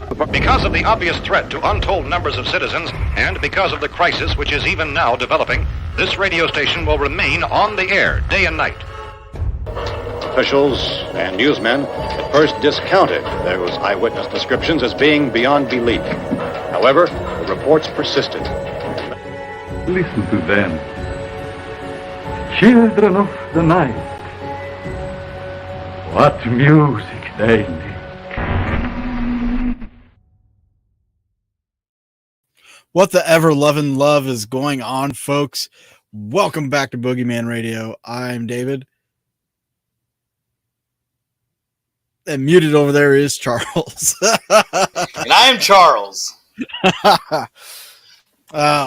Because of the obvious threat to untold numbers of citizens, and because of the crisis which is even now developing, this radio station will remain on the air day and night. Officials and newsmen at first discounted those eyewitness descriptions as being beyond belief. However, the reports persisted. Listen to them. Children of the night. What music they make. What the ever-loving love is going on, folks? Welcome back to Boogeyman Radio. I'm David. And muted over there is Charles. And I am Charles. Oh,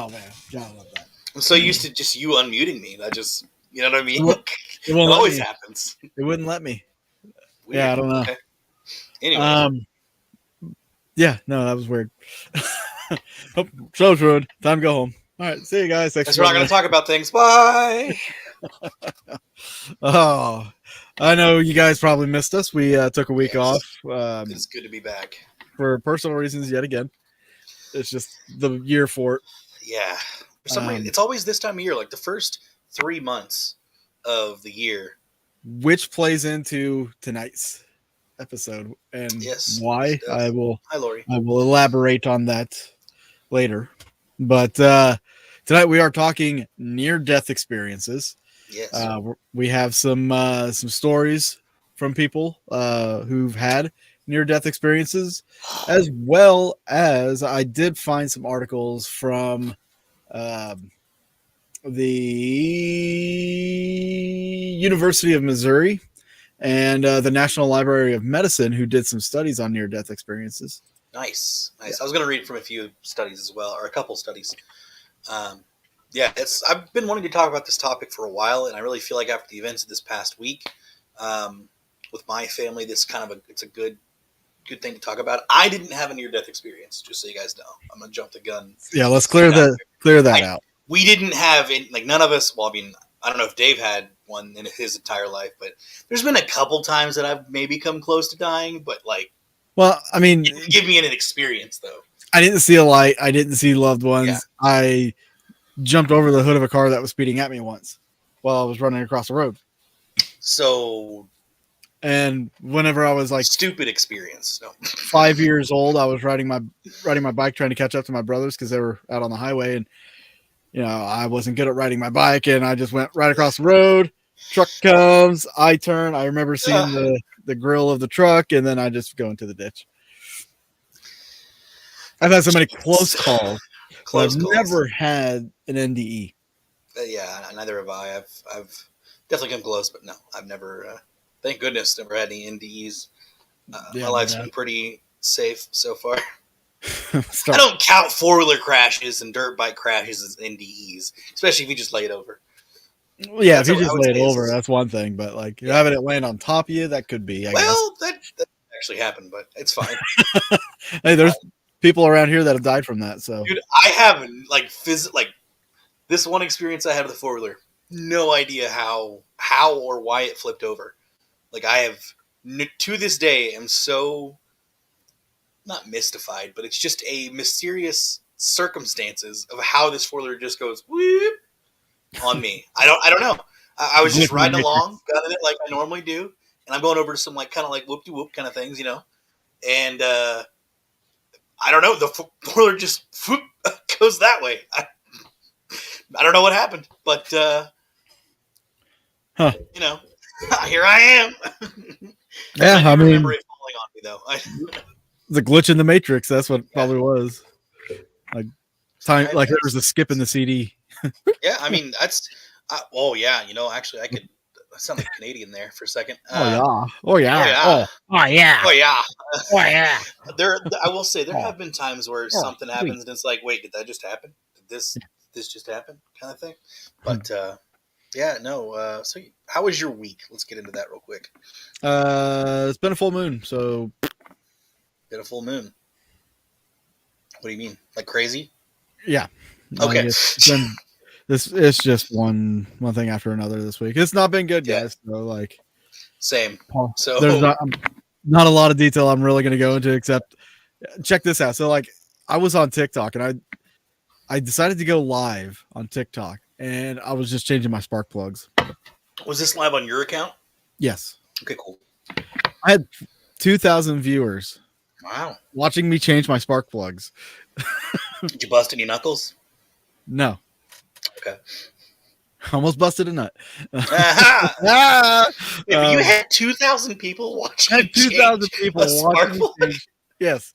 man. God, I love that. I'm so used to just you unmuting me. That just, you know what I mean? It won't always me. happens. It wouldn't let me. Weird. Yeah, I don't know. Okay. Anyway. Yeah, no, that was weird. Oh, show's ruined. Time to go home. All right, see you guys. Guess we're not going to talk about things. Bye. Oh, I know you guys probably missed us. We took a week off. It's good to be back. For personal reasons yet again. It's just the year for it. Yeah. For some reason, it's always this time of year, like the first 3 months of the year. Which plays into tonight's episode and why I will elaborate on that later. But tonight we are talking near-death experiences. Yes. We have some stories from people who've had near-death experiences, as well as I did find some articles from the University of Missouri and the National Library of Medicine, who did some studies on near-death experiences. Nice. Yeah. I was going to read from a few studies as well, or a couple studies. I've been wanting to talk about this topic for a while, and I really feel like after the events of this past week, with my family, it's a good thing to talk about. I didn't have a near-death experience, just so you guys know. I'm gonna jump the gun. Yeah, let's clear that out. We didn't have none of us. Well, I mean, I don't know if Dave had one in his entire life, but there's been a couple times that I've maybe come close to dying. But well, I mean, it didn't give me an experience though. I didn't see a light. I didn't see loved ones. Yeah. I jumped over the hood of a car that was speeding at me once while I was running across the road. So. And whenever I was stupid experience, 5 years old, I was riding my bike trying to catch up to my brothers because they were out on the highway, and I wasn't good at riding my bike, and I just went right across the road. Truck comes, I turn. I remember seeing the grill of the truck, and then I just go into the ditch. I've had so many close calls. I've never had an NDE. Yeah, neither have I. I've definitely come close, but no, I've never. Thank goodness, never had any NDEs. My life's been pretty safe so far. I don't count 4-wheeler crashes and dirt bike crashes as NDEs, especially if you just lay it over. Well, yeah, if you just lay it over, that's one thing. But having it land on top of you, that could be. I guess. That actually happened, but it's fine. Hey, there's people around here that have died from that. So, dude, I haven't this one experience I had with a 4-wheeler. No idea how or why it flipped over. I have, to this day, am so, not mystified, but it's just a mysterious circumstances of how this 4-wheeler just goes, whoop, on me. I don't know. I was just riding along, got in it like I normally do, and I'm going over to some, kind of whoop-de-whoop kind of things, and, I don't know, the 4-wheeler just whoop, goes that way. I don't know what happened, but, here I am. Yeah, I mean, remember it falling on me though. The glitch in the Matrix. That's what it probably was. There was a skip in the CD. Yeah, I mean that's. Actually, I could sound like Canadian there for a second. Oh yeah. I will say there have been times where something happens and it's like, wait, did that just happen? Did this just happen? Kind of thing. But. So how was your week? Let's get into that real quick. It's been a full moon, so. Been a full moon. What do you mean? Like crazy? Yeah. Okay. It's just one thing after another this week. It's not been good, guys. So same. So there's not a lot of detail I'm really going to go into, except check this out. So like I was on TikTok and I decided to go live on TikTok and I was just changing my spark plugs. Was this live on your account? Yes. Okay, cool. I had 2,000 viewers Wow. watching me change my spark plugs. Did you bust any knuckles? No. Okay. Almost busted a nut. Aha! Ah! Yeah, but you had 2,000 people watching. I had 2,000 people watching me change. Yes.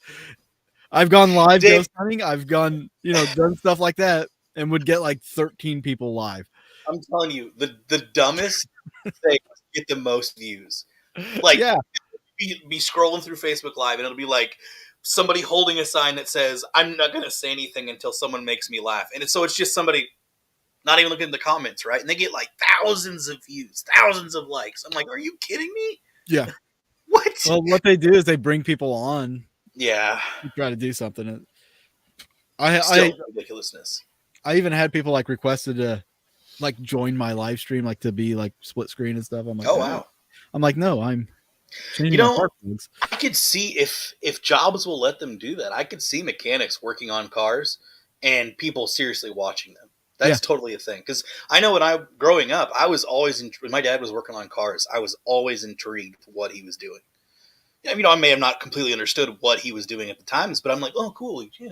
I've gone live Dave- ghost hunting. I've gone, done stuff like that and would get like 13 people live. I'm telling you, the dumbest things get the most views. Like, Yeah. be scrolling through Facebook Live, and it'll be like somebody holding a sign that says, "I'm not going to say anything until someone makes me laugh," and it's just somebody not even looking at the comments, right? And they get like thousands of views, thousands of likes. I'm like, are you kidding me? Yeah. What? Well, what they do is they bring people on Yeah. to try to do something. Still ridiculousness. I even had people like requested to like join my live stream, like to be like split screen and stuff. I'm like, Oh wow. I'm like, no, I'm changing You my know, spark plugs. I could see if jobs will let them do that. I could see mechanics working on cars and people seriously watching them. That's totally a thing. Because I know growing up, I was always when my dad was working on cars, I was always intrigued with what he was doing. I may have not completely understood what he was doing at the times, but I'm like, oh, cool, yeah,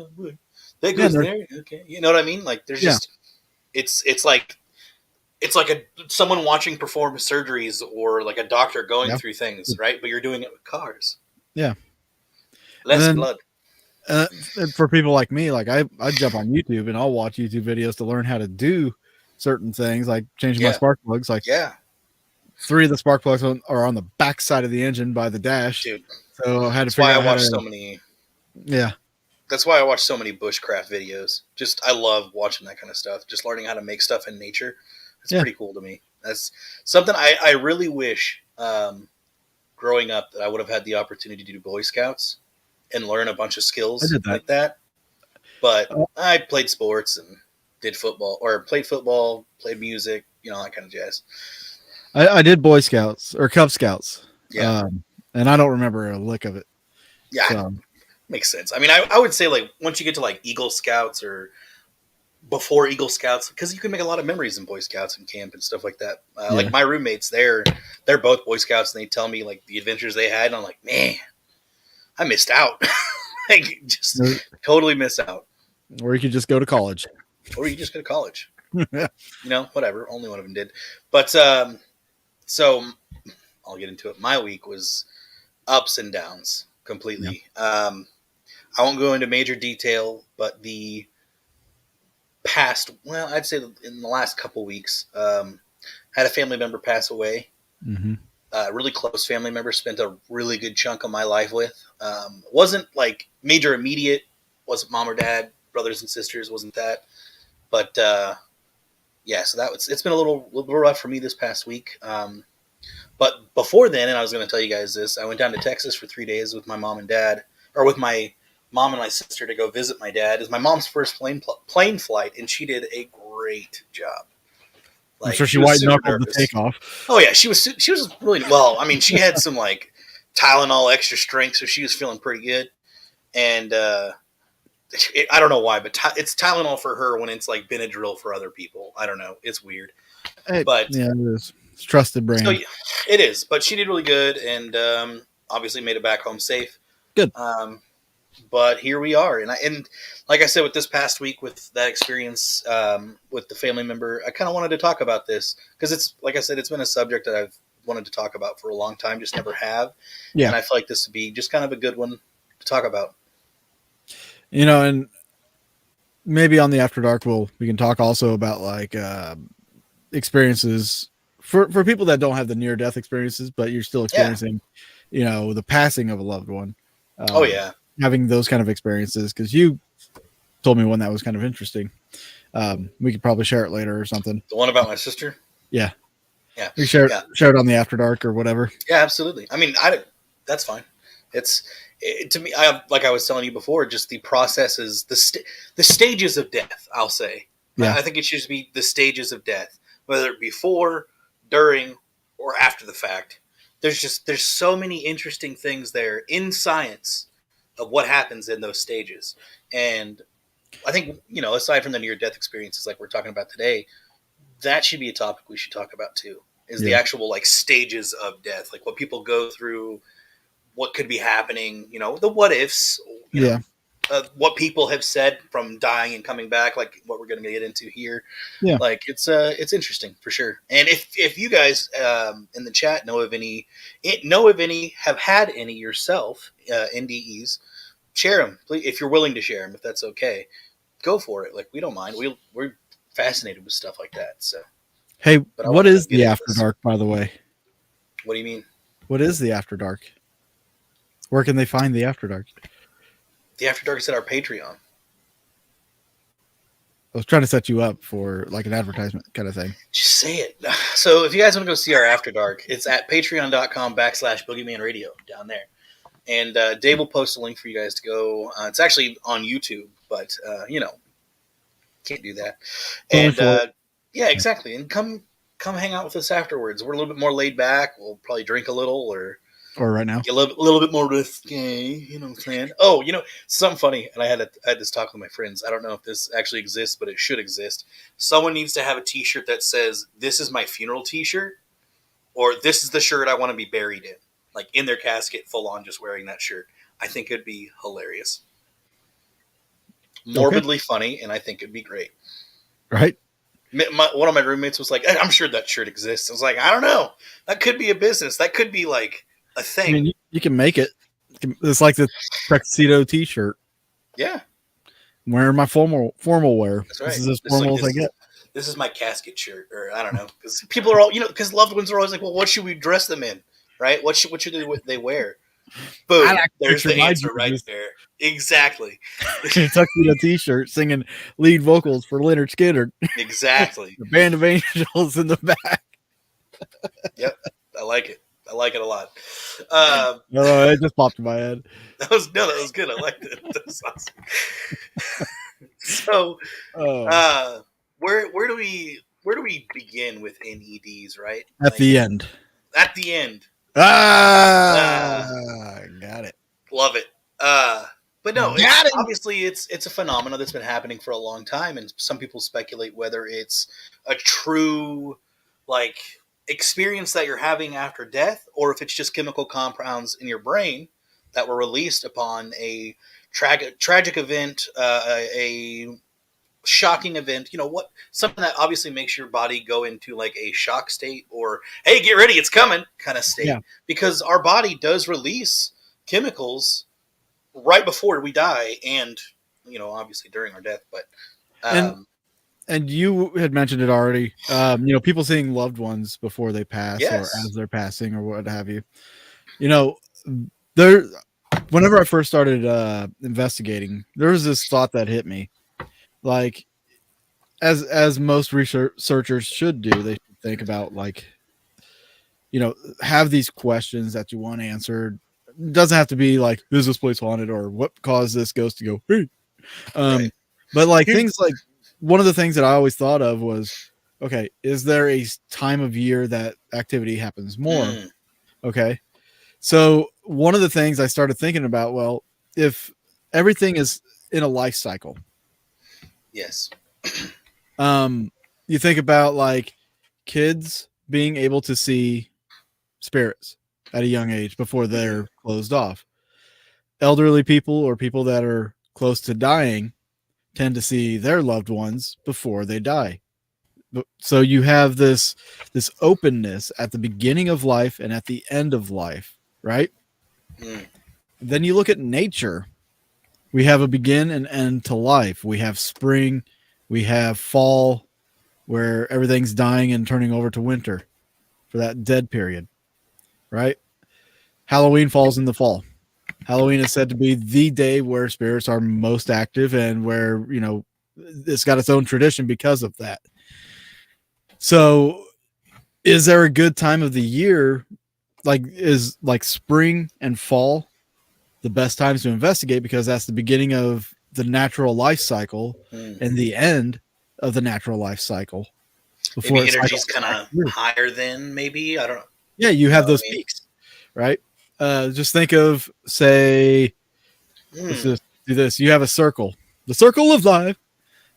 that goes there. Okay, you know what I mean? Like, there's just it's like someone watching perform surgeries or like a doctor going through things, right? But you're doing it with cars. Yeah, less blood. For people like me, like I jump on YouTube and I'll watch YouTube videos to learn how to do certain things, like changing my spark plugs. Like 3 of the spark plugs are on the back side of the engine by the dash. Dude, so I had to figure out how to. So many. Yeah, that's why I watch so many bushcraft videos. Just I love watching that kind of stuff. Just learning how to make stuff in nature. It's pretty cool to me. That's something I really wish growing up that I would have had the opportunity to do Boy Scouts and learn a bunch of skills like that. But I played sports and did football or played football, played music, that kind of jazz. I did Boy Scouts or Cub Scouts. Yeah. And I don't remember a lick of it. Yeah. So. Makes sense. I mean, I would say like once you get to like Eagle Scouts or before Eagle Scouts, because you can make a lot of memories in Boy Scouts and camp and stuff like that. Like my roommates, they're both Boy Scouts, and they tell me like the adventures they had, and I'm like, man, I missed out. Like just totally miss out. Or you could just go to college. Or you just go to college. Whatever. Only one of them did. But so I'll get into it. My week was ups and downs completely. I won't go into major detail, but the past, I'd say in the last couple weeks, had a family member pass away. Mm-hmm. Really close family member, spent a really good chunk of my life with. Wasn't like major immediate, wasn't mom or dad, brothers and sisters, wasn't that. But so it's been a little rough for me this past week. But before then, and I was going to tell you guys this, I went down to Texas for 3 days with my mom and dad, or with my mom and my sister to go visit my dad. It's my mom's first plane flight, and she did a great job. Like, I'm sure she white knuckled the takeoff. Oh yeah, she was really well. I mean, she had some like Tylenol extra strength, so she was feeling pretty good. And I don't know why, but it's Tylenol for her when it's like Benadryl for other people. I don't know. It's weird. But yeah, it is. It's trusted brand. So, it is, but she did really good, and obviously made it back home safe. Good. But here we are, and like I said, with this past week, with that experience with the family member, I kind of wanted to talk about this because it's, like I said, it's been a subject that I've wanted to talk about for a long time, just never have. Yeah. And I feel like this would be just kind of a good one to talk about. And maybe on the After Dark, we can talk also about like experiences for people that don't have the near death experiences, but you're still experiencing, the passing of a loved one. Having those kind of experiences, because you told me one that was kind of interesting. We could probably share it later or something. The one about my sister? Yeah. Yeah. We share it on the After Dark or whatever. Yeah, absolutely. I mean, that's fine. To me, like I was telling you before, just the processes, the stages of death, I'll say. Yeah. I think it should be the stages of death, whether it be before, during, or after the fact. There's so many interesting things there in science of what happens in those stages. And I think, aside from the near-death experiences like we're talking about today, that should be a topic we should talk about too, is the actual like stages of death, like what people go through, what could be happening, the what ifs, what people have said from dying and coming back, like what we're going to get into here. Yeah. Like it's interesting for sure. And if you guys in the chat know of any, have had any yourself, NDEs, share them, please, if you're willing to share them, if that's okay, go for it. Like, we don't mind. We're fascinated with stuff like that. So, hey, what is the After Dark, by the way? What do you mean? What is the After Dark? Where can they find the After Dark? The After Dark is at our Patreon. I was trying to set you up for like an advertisement kind of thing. Just say it. So if you guys want to go see our After Dark, it's at patreon.com/Boogeyman Radio down there. And Dave will post a link for you guys to go. It's actually on YouTube, but, can't do that. And yeah, exactly. And come hang out with us afterwards. We're a little bit more laid back. We'll probably drink a little or right now. A little bit more risque, you know what I'm saying? Oh, something funny. And I had this talk with my friends. I don't know if this actually exists, but it should exist. Someone needs to have a t-shirt that says, "This is my funeral t-shirt," or "This is the shirt I want to be buried in." Like in their casket, full on, just wearing that shirt. I think it'd be hilarious. Morbidly funny, and I think it'd be great. Right? One of my roommates was like, "I'm sure that shirt exists." I was like, "I don't know. That could be a business. That could be like a thing." I mean, you can make it. It's like the tuxedo t-shirt. Yeah. I'm wearing my formal wear. That's right. This is as formal as I get. This is my casket shirt, or I don't know, because people are all, because loved ones are always like, "Well, what should we dress them in?" Right? What should they wear? Boom. There's the answer right there. Exactly. Tuxedo t-shirt singing lead vocals for Leonard Skinner. Exactly. The Band of Angels in the back. Yep. I like it. I like it a lot. No, it just popped in my head. That was good. I liked it. That was awesome. So, where do we begin with NEDs, right? At the end. At the end. Got it. Love it. But no, obviously it's a phenomenon that's been happening for a long time, and some people speculate whether it's a true like experience that you're having after death, or if it's just chemical compounds in your brain that were released upon a tragic event, a shocking event, something that obviously makes your body go into like a shock state, or hey, get ready, it's coming kind of state. Yeah. Because our body does release chemicals right before we die, and obviously during our death. But and you had mentioned it already. People seeing loved ones before they pass, or as they're passing, or what have you. Whenever I first started investigating, there was this thought that hit me. Like, as most researchers should do, they should think about have these questions that you want answered. It doesn't have to be like, is this place haunted, or what caused this ghost to go, hey? Right. But things like, one of the things that I always thought of was, okay, is there a time of year that activity happens more? Okay. So one of the things I started thinking about, well, if everything is in a life cycle. Yes. You think about like kids being able to see spirits at a young age before they're closed off. Elderly people or people that are close to dying tend to see their loved ones before they die. So you have this openness at the beginning of life and at the end of life, right? Then you look at nature. We have a begin and end to life. We have spring. We have fall, where everything's dying and turning over to winter for that dead period, right? Halloween falls in the fall. Halloween is said to be the day where spirits are most active, and where, it's got its own tradition because of that. So is there a good time of the year? Is spring and fall the best times to investigate, because that's the beginning of the natural life cycle and the end of the natural life cycle. Before maybe energy's kind of higher than, maybe, I don't know. Yeah, you have those peaks, right? Just think of, say, Let's just do this. You have a circle. The circle of life.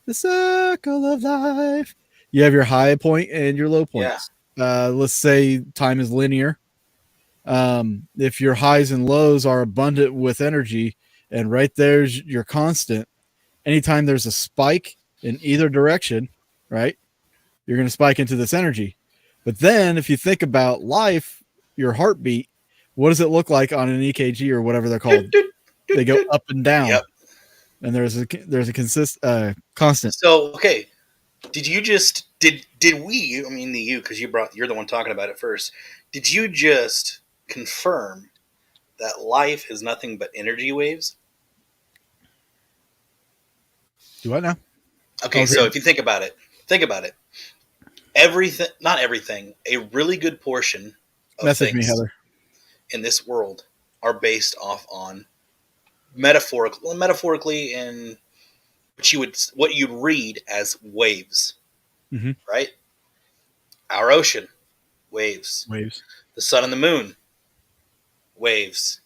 The circle of life. You have your high point and your low points. Let's say time is linear. If your highs and lows are abundant with energy, and right there's your constant, anytime there's a spike in either direction, right, you're going to spike into this energy. But then if you think about life, your heartbeat, what does it look like on an EKG or whatever they're called? They go up and down. Yep. And there's a constant. So, okay. Did you just did we? I mean, you, because you're the one talking about it first. Did you just confirm that life is nothing but energy waves? Do what now? Okay, so if you think about it, everything, not everything, a really good portion of Message me, things Heather. in this world are based off on metaphorically, and what you'd read as waves, right? Our ocean, waves. The sun and the moon, waves.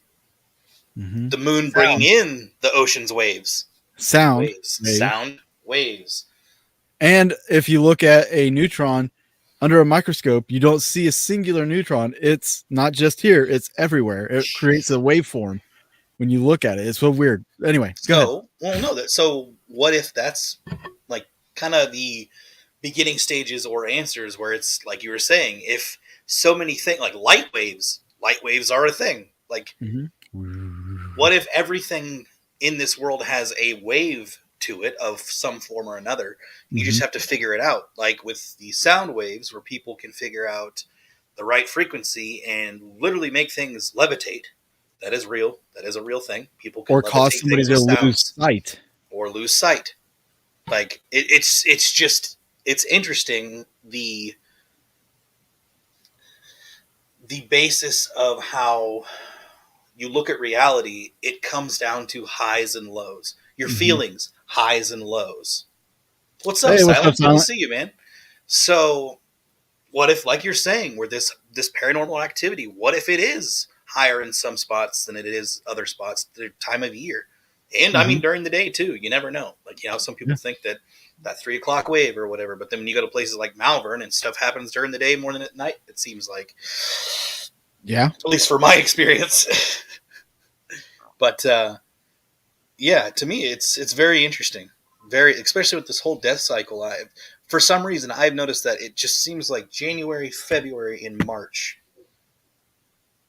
The moon bringing in the ocean's waves. Sound. Sound waves. And if you look at a neutron under a microscope, you don't see a singular neutron. It's not just here, it's everywhere. It creates a waveform when you look at it. It's so weird. Anyway, go ahead. So what if that's like kind of the beginning stages or answers, where it's like you were saying, if so many things like light waves are a thing. Like, what if everything in this world has a wave to it of some form or another? You just have to figure it out. Like with the sound waves, where people can figure out the right frequency and literally make things levitate. That is real. That is a real thing. People can cause somebody to lose sight. Or lose sight. Like it's interesting, the basis of how you look at reality. It comes down to highs and lows. Your feelings, highs and lows. What's up, Silent? Good to see you, man. So what if, like you're saying, where this paranormal activity, what if it is higher in some spots than it is other spots, the time of year? And I mean, during the day too, you never know. Like, some people think that 3 o'clock wave or whatever, but then when you go to places like Malvern and stuff happens during the day more than at night, it seems like, at least for my experience. But, to me, it's very interesting. Especially with this whole death cycle. For some reason, I've noticed that it just seems like January, February, and March,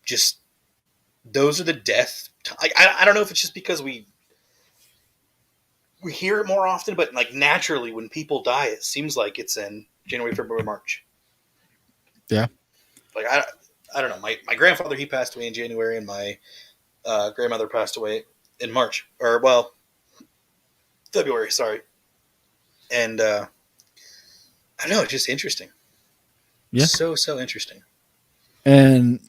just, those are the death. I don't know if it's just because we hear it more often, but like naturally when people die, it seems like it's in January, February, March. Yeah. Like, I don't know. My grandfather, he passed away in January, and my grandmother passed away in March, or February, sorry. And I don't know, it's just interesting. Yeah. So interesting. And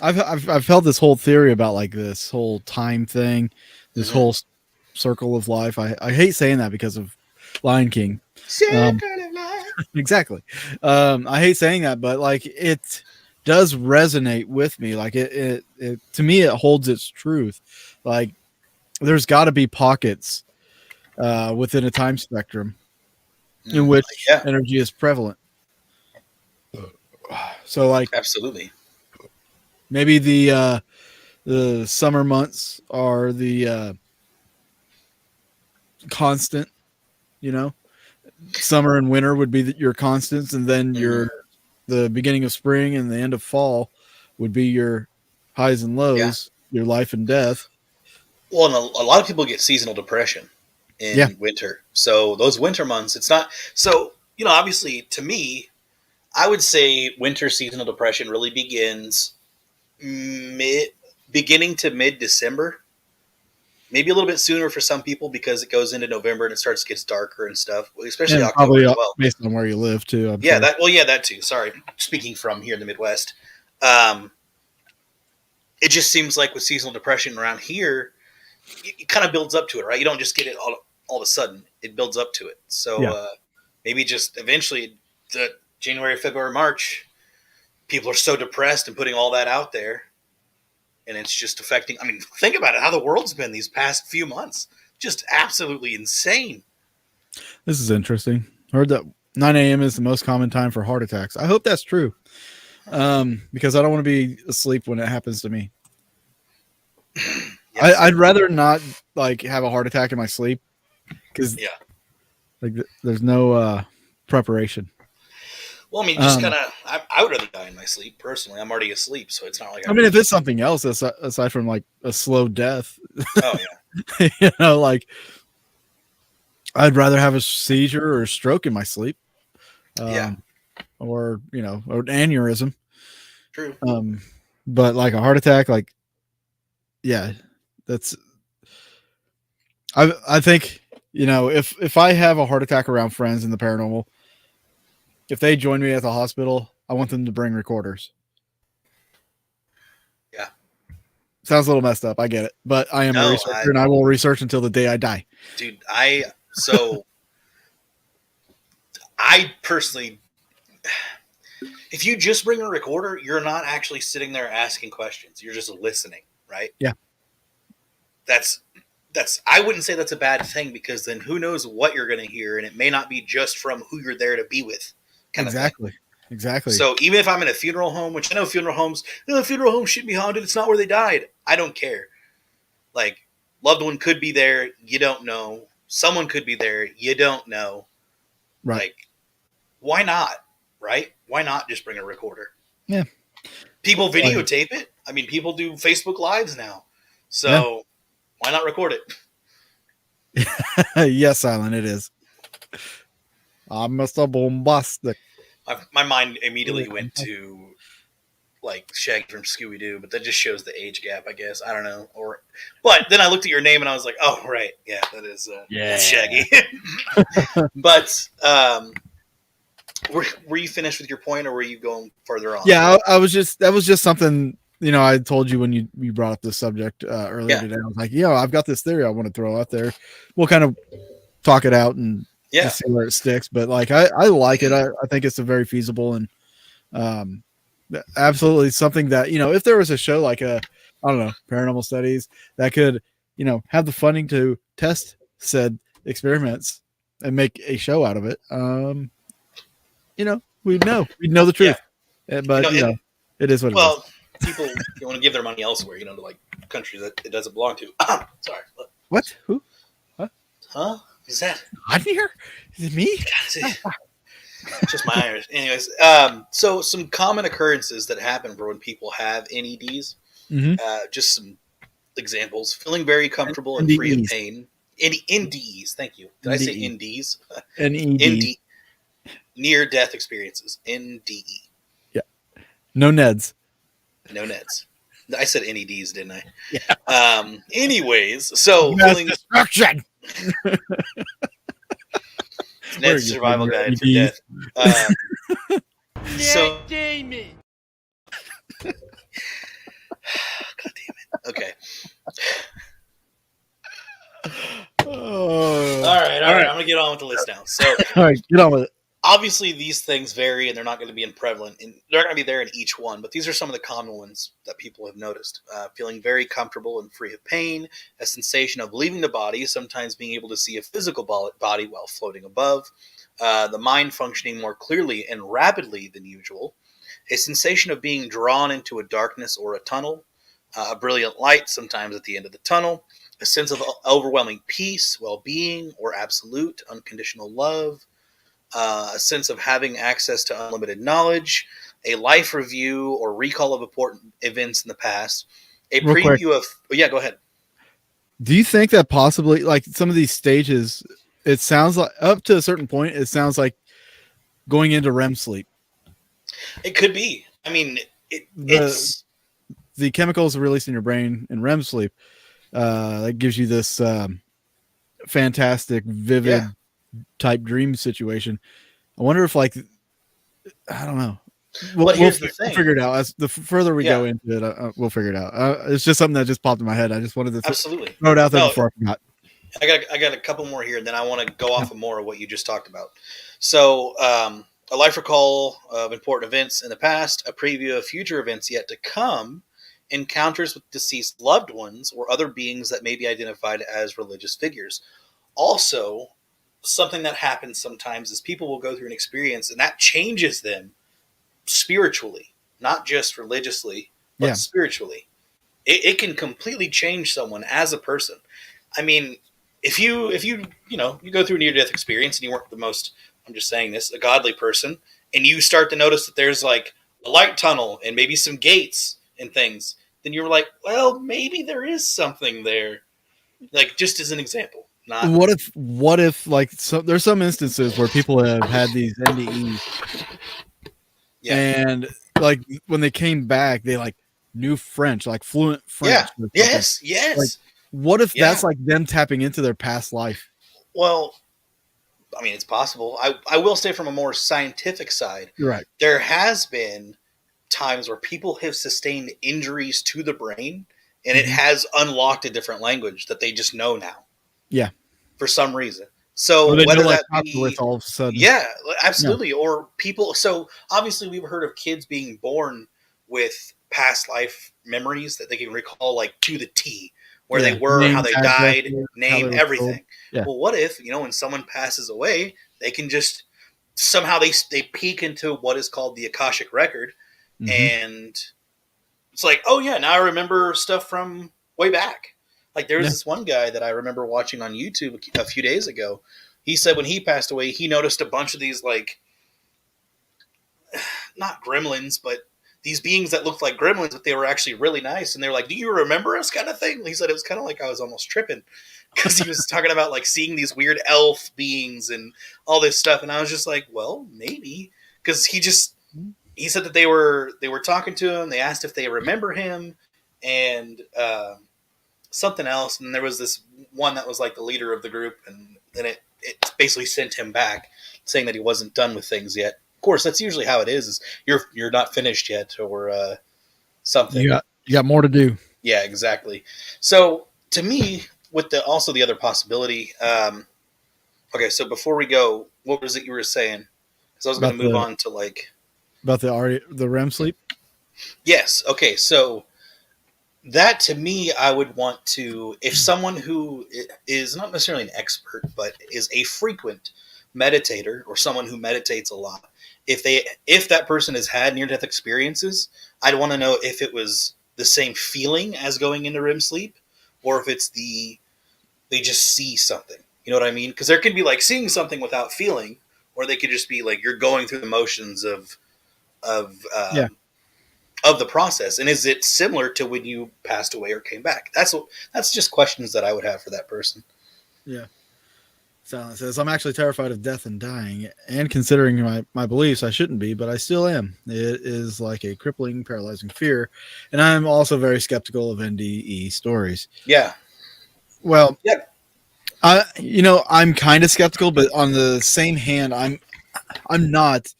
I've held this whole theory about like this whole time thing, this whole circle of life. I hate saying that because of Lion King. Circle of life. Exactly. I hate saying that, but like it does resonate with me. Like it to me, it holds its truth. Like there's got to be pockets within a time spectrum in which energy is prevalent. So like absolutely. Maybe the summer months are the constant, summer and winter would be your constants, and then the beginning of spring and the end of fall would be your highs and lows, your life and death. Well, and a lot of people get seasonal depression in winter. So those winter months, it's not so, obviously to me, I would say winter seasonal depression really begins beginning to mid-December, maybe a little bit sooner for some people because it goes into November and it gets darker and stuff, especially October probably as well. Based on where you live too. That too. Sorry, speaking from here in the Midwest, it just seems like with seasonal depression around here, it kind of builds up to it, right? You don't just get it all of a sudden; it builds up to it. So maybe just eventually, the January, February, March, people are so depressed and putting all that out there. and it's just affecting. I mean, think about it, how the world's been these past few months. Just absolutely insane. This is interesting. Heard that 9 a.m. is the most common time for heart attacks. I hope that's true. Because I don't want to be asleep when it happens to me. Yes. I'd rather not like have a heart attack in my sleep because like there's no preparation. Well, I mean, just kind of, I would rather die in my sleep personally. I'm already asleep, so it's not like I mean, if it's something else aside from like a slow death, oh yeah, you know, like I'd rather have a seizure or a stroke in my sleep, or you know, or an aneurysm. True. But like a heart attack, like, yeah, that's. I think, you know, if I have a heart attack around friends in the paranormal, if they join me at the hospital, I want them to bring recorders. Yeah. Sounds a little messed up. I get it, but I am a researcher, and I will research until the day I die. Dude, I personally, if you just bring a recorder, you're not actually sitting there asking questions. You're just listening, right? Yeah. That's I wouldn't say that's a bad thing, because then who knows what you're going to hear, and it may not be just from who you're there to be with. Exactly. So even if I'm in a funeral home, which I know funeral homes shouldn't be haunted. It's not where they died. I don't care. Like, loved one could be there. You don't know. Someone could be there. You don't know. Right. Like, why not? Right? Why not just bring a recorder? Yeah. People videotape it. I mean, people do Facebook Lives now. So why not record it? Yes, Silent, it is. I'm Mr. Bombastic. My mind immediately went to like Shaggy from Scooby-Doo, but that just shows the age gap, I guess. I don't know. But then I looked at your name and I was like, oh, right. Yeah, that is that's Shaggy. But were you finished with your point, or were you going further on? Yeah, that was just something, you know, I told you when you brought up this subject earlier today. I was like, I've got this theory I want to throw out there. We'll kind of talk it out and see where it sticks. But like, I like it. I think it's a very feasible and absolutely something that, you know, if there was a show like I don't know, Paranormal Studies that could, you know, have the funding to test said experiments and make a show out of it, you know, we'd know the truth. Yeah. But you know, it is what it is. Well, people want to give their money elsewhere, you know, to like countries that it doesn't belong to. Sorry. What? Who? Huh? Is that? I'm here. Is it me? Just my ears. Anyways, so some common occurrences that happen for when people have NEDs. Mm-hmm. Just some examples: feeling very comfortable and free of pain. NDEs. Thank you. Did I say NDs? NED. Near-death experiences. NDE. Yeah. No NEDs. No NEDs. I said NEDs, didn't I? Yeah. Anyways, so feeling destruction. Ned's survival guide for death. So, God damn it. Okay. All right. I'm gonna get on with the list now. So, all right, get on with it. Obviously, these things vary, and they're not going to be prevalent. They're not going to be there in each one, but these are some of the common ones that people have noticed. Feeling very comfortable and free of pain, a sensation of leaving the body, sometimes being able to see a physical body while floating above, the mind functioning more clearly and rapidly than usual, a sensation of being drawn into a darkness or a tunnel, a brilliant light sometimes at the end of the tunnel, a sense of overwhelming peace, well-being, or absolute unconditional love, a sense of having access to unlimited knowledge, a life review or recall of important events in the past, a Real preview quick. of... Oh, yeah, go ahead. Do you think that possibly, like some of these stages, it sounds like up to a certain point, it sounds like going into REM sleep? It could be. I mean, it's... The chemicals released in your brain in REM sleep that gives you this fantastic, vivid type dream situation. I wonder if, like, I don't know. We'll figure it out as the further we go into it. We'll figure it out. It's just something that just popped in my head. I just wanted to throw it out there before I forgot. I got a couple more here, and then I want to go off of more of what you just talked about. So, a life recall of important events in the past, a preview of future events yet to come, encounters with deceased loved ones or other beings that may be identified as religious figures. Also, something that happens sometimes is people will go through an experience and that changes them spiritually, not just religiously, but spiritually. It can completely change someone as a person. I mean, if you you go through a near death experience and you weren't the most, I'm just saying this, a godly person, and you start to notice that there's like a light tunnel and maybe some gates and things, then you're like, well, maybe there is something there. Like, just as an example. Not What if like there's some instances where people have had these NDEs, and like when they came back, they like knew French, like fluent French. Yes. Like, what if that's like them tapping into their past life? Well, I mean, it's possible. I will say from a more scientific side, You're right. There has been times where people have sustained injuries to the brain, and it has unlocked a different language that they just know now. Yeah. For some reason. So whether that be with all of a sudden. Yeah, absolutely. Or people. So obviously we've heard of kids being born with past life memories that they can recall like to the T, where they were, name, how they address, died, how name, they everything. Yeah. Well, what if, when someone passes away, they can just somehow they peek into what is called the Akashic record, and it's like, oh yeah, now I remember stuff from way back. Like there's this one guy that I remember watching on YouTube a few days ago. He said when he passed away, he noticed a bunch of these like, not gremlins, but these beings that looked like gremlins, but they were actually really nice. And they were like, do you remember us kind of thing? He said it was kind of like I was almost tripping because he was talking about like seeing these weird elf beings and all this stuff. And I was just like, well, maybe. Because he said that they were talking to him. They asked if they remember him and something else. And there was this one that was like the leader of the group. And then it basically sent him back saying that he wasn't done with things yet. Of course, that's usually how it is you're not finished yet or something. You got more to do. Yeah, exactly. So to me, with the other possibility, okay, so before we go, what was it you were saying? Because I was going to move on to like... About the REM sleep? Yes, okay, so that to me, I would want to, if someone who is not necessarily an expert, but is a frequent meditator or someone who meditates a lot, if that person has had near-death experiences, I'd want to know if it was the same feeling as going into REM sleep, or if it's they just see something. You know what I mean? Because there could be like seeing something without feeling, or they could just be like you're going through the motions of the process. And is it similar to when you passed away or came back? That's just questions that I would have for that person. Yeah. Silence says, I'm actually terrified of death and dying, and considering my beliefs, I shouldn't be, but I still am. It is like a crippling, paralyzing fear, and I'm also very skeptical of NDE stories. Yeah. Well, yeah. I'm kind of skeptical, but on the same hand, I'm not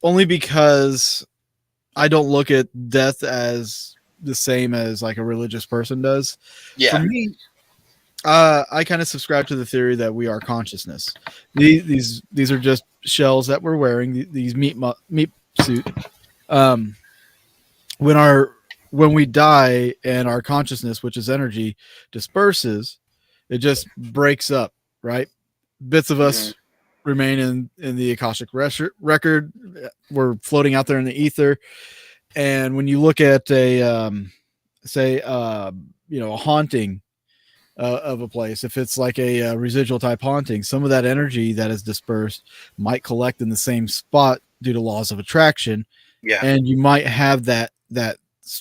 only because I don't look at death as the same as like a religious person does. Yeah. For me, I kind of subscribe to the theory that we are consciousness. These are just shells that we're wearing. These meat suit. When we die and our consciousness, which is energy, disperses, it just breaks up. Right, bits of us remain in the Akashic record. We're floating out there in the ether. And when you look at a haunting of a place, if it's like a residual type haunting, some of that energy that is dispersed might collect in the same spot due to laws of attraction. Yeah. And you might have that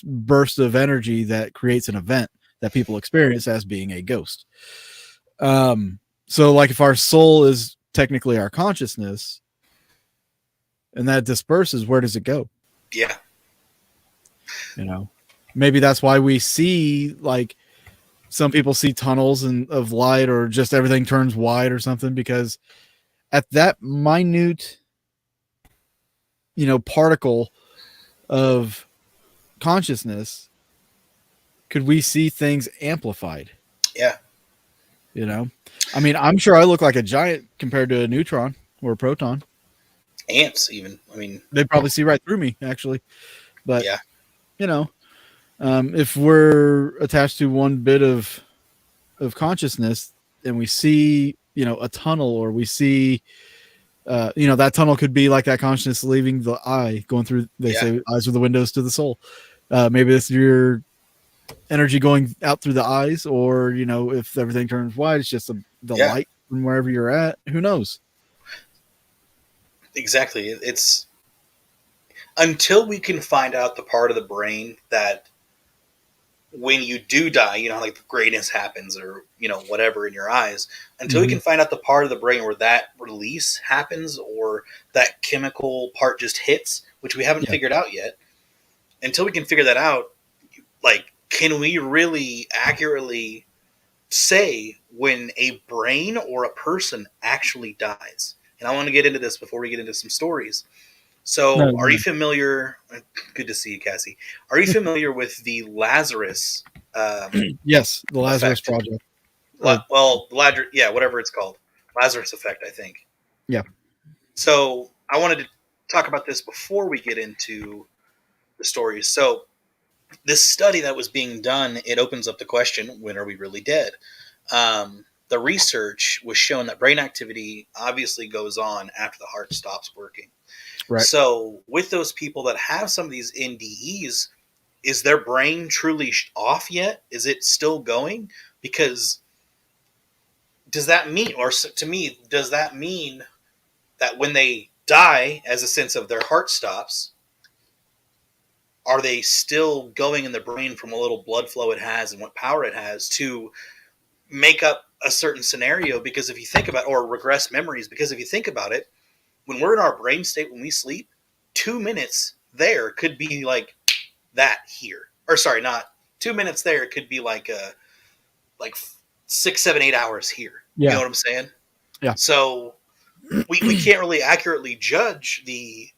burst of energy that creates an event that people experience as being a ghost. So like if our soul is technically our consciousness and that disperses, where does it go? Yeah. Maybe that's why we see like some people see tunnels of light, or just everything turns white or something, because at that minute, particle of consciousness, could we see things amplified? Yeah. I mean, I'm sure I look like a giant compared to a neutron or a proton. Ants even. I mean, they'd probably see right through me actually, but yeah. If we're attached to one bit of consciousness and we see, a tunnel, or we see, that tunnel could be like that consciousness leaving the eye, going through, they say eyes are the windows to the soul. Maybe it's your energy going out through the eyes, or, if everything turns white, it's just the light from wherever you're at. Who knows? Exactly. It's until we can find out the part of the brain that when you do die, like the grayness happens, or, whatever in your eyes, until we can find out the part of the brain where that release happens, or that chemical part just hits, which we haven't figured out yet. Until we can figure that out, like, can we really accurately say when a brain or a person actually dies? And I want to get into this before we get into some stories. So, are you familiar? Good to see you, Cassie. Are you familiar with the Lazarus? Yes, the Lazarus Project. Whatever it's called, Lazarus effect, I think. Yeah. So, I wanted to talk about this before we get into the stories. So, this study that was being done, it opens up the question: when are we really dead? The research was shown that brain activity obviously goes on after the heart stops working. Right. So with those people that have some of these NDEs, is their brain truly off yet? Is it still going? Because does that mean, or to me, does that mean that when they die, as a sense of their heart stops, are they still going in the brain from a little blood flow it has and what power it has to make up a certain scenario? Because if you think about, or regress memories, because if you think about it, when we're in our brain state, when we sleep, 2 minutes there could be like that here. Or sorry, not 2 minutes there. It could be like 6, 7, 8 hours here. Yeah. You know what I'm saying? Yeah. So we can't really accurately judge the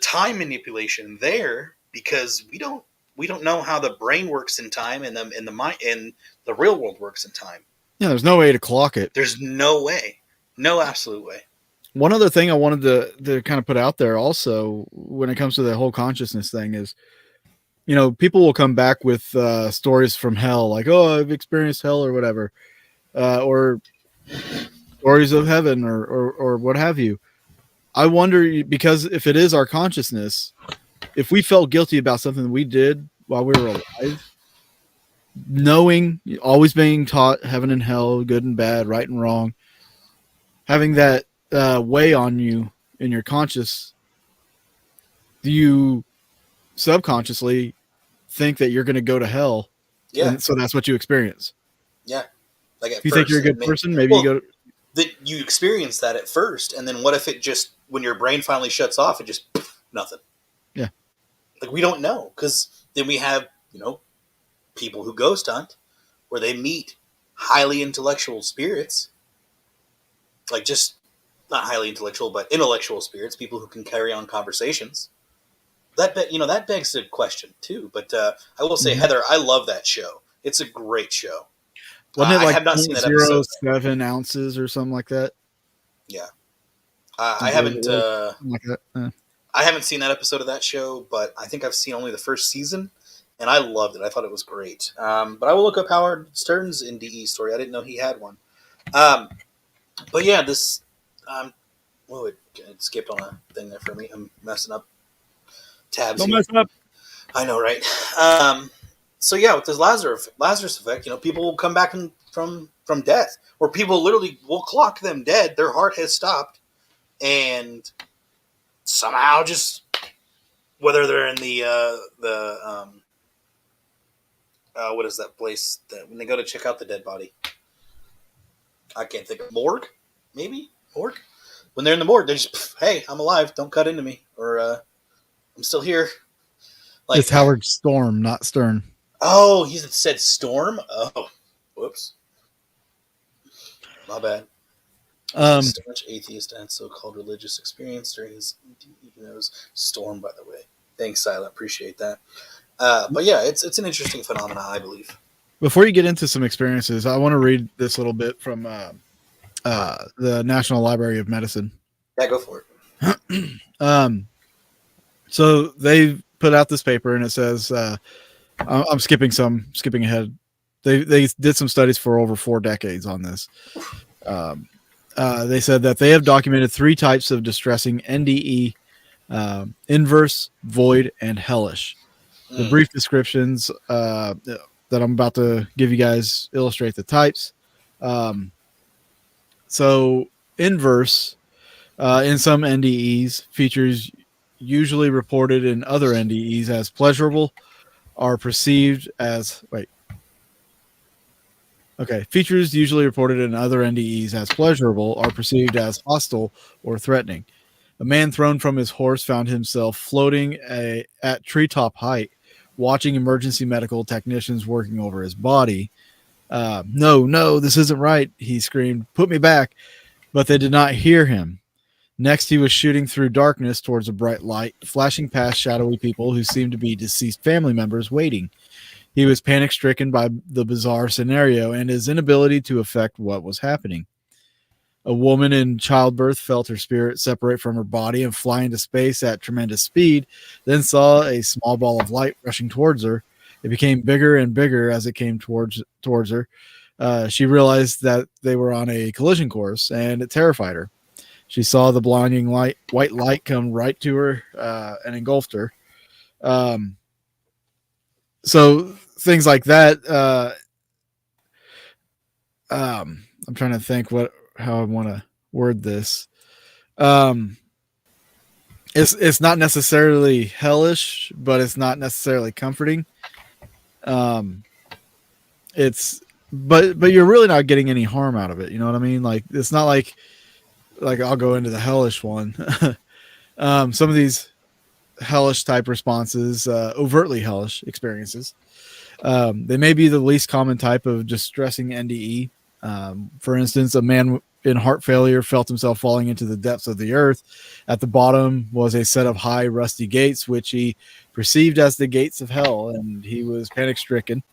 time manipulation there, because we don't know how the brain works in time, and the mind and the real world works in time. Yeah, there's no way to clock it. There's no way. No absolute way. One other thing I wanted to kind of put out there also, when it comes to the whole consciousness thing, is, people will come back with stories from hell, like, oh, I've experienced hell or whatever, or stories of heaven, or what have you. I wonder, because if it is our consciousness, if we felt guilty about something that we did while we were alive, knowing, always being taught heaven and hell, good and bad, right and wrong, having that weigh on you in your conscious, do you subconsciously think that you're going to go to hell? Yeah. And so that's what you experience. Yeah. Like, if you think you're a good person, maybe you go to... that you experience that at first, and then what if it just, when your brain finally shuts off, it just nothing? Yeah. Like, we don't know, because then we have, people who ghost hunt, where they meet highly intellectual spirits, like, just not highly intellectual, but intellectual spirits, people who can carry on conversations. That begs the question too. But I will say, Heather, I love that show. It's a great show. Wasn't it like I have not seen that episode. 0.07 ounces or something like that? Yeah, I haven't. Like that. I haven't seen that episode of that show, but I think I've seen only the first season, and I loved it. I thought it was great. But I will look up Howard Stern's NDE story. I didn't know he had one. But yeah, this. Whoa, it skipped on a thing there for me. I'm messing up tabs. Don't mess up. I know, right? So yeah, with this Lazarus effect, people will come back from death, or people literally will clock them dead. Their heart has stopped, and somehow, just whether they're in the what is that place that when they go to check out the dead body? I can't think of morgue, maybe morgue. When they're in the morgue, they're just, hey, I'm alive. Don't cut into me, or I'm still here. Like, it's Howard Storm, not Stern. Oh, he said Storm? Oh, whoops. My bad. So much atheist and so-called religious experience during his Storm, by the way. Thanks, Silent. Appreciate that. But yeah, it's an interesting phenomenon, I believe. Before you get into some experiences, I want to read this little bit from the National Library of Medicine. Yeah, go for it. So they put out this paper, and it says I'm skipping ahead. They did some studies for over 4 decades on this. They said that they have documented 3 types of distressing NDE: inverse, void, and hellish. The Mm. brief descriptions that I'm about to give you guys illustrate the types. Um, so inverse in some NDEs features usually reported in other NDEs as pleasurable are perceived as features usually reported in other NDEs as pleasurable are perceived as hostile or threatening. A man thrown from his horse found himself floating at treetop height, watching emergency medical technicians working over his body. No, no, this isn't right, he screamed. Put me back. But they did not hear him. Next, he was shooting through darkness towards a bright light, flashing past shadowy people who seemed to be deceased family members waiting. He was panic stricken by the bizarre scenario and his inability to affect what was happening. A woman in childbirth felt her spirit separate from her body and fly into space at tremendous speed, then saw a small ball of light rushing towards her. It became bigger and bigger as it came towards her. She realized that they were on a collision course, and it terrified her. She saw the blinding white light come right to her and engulfed her. So things like that. I'm trying to think how I want to word this. It's not necessarily hellish, but it's not necessarily comforting. It's but you're really not getting any harm out of it. You know what I mean? Like it's not like I'll go into the hellish one. Some of these hellish type responses, overtly hellish experiences, they may be the least common type of distressing NDE. For instance, a man in heart failure felt himself falling into the depths of the earth. At the bottom was a set of high, rusty gates, which he perceived as the gates of hell, and he was panic stricken.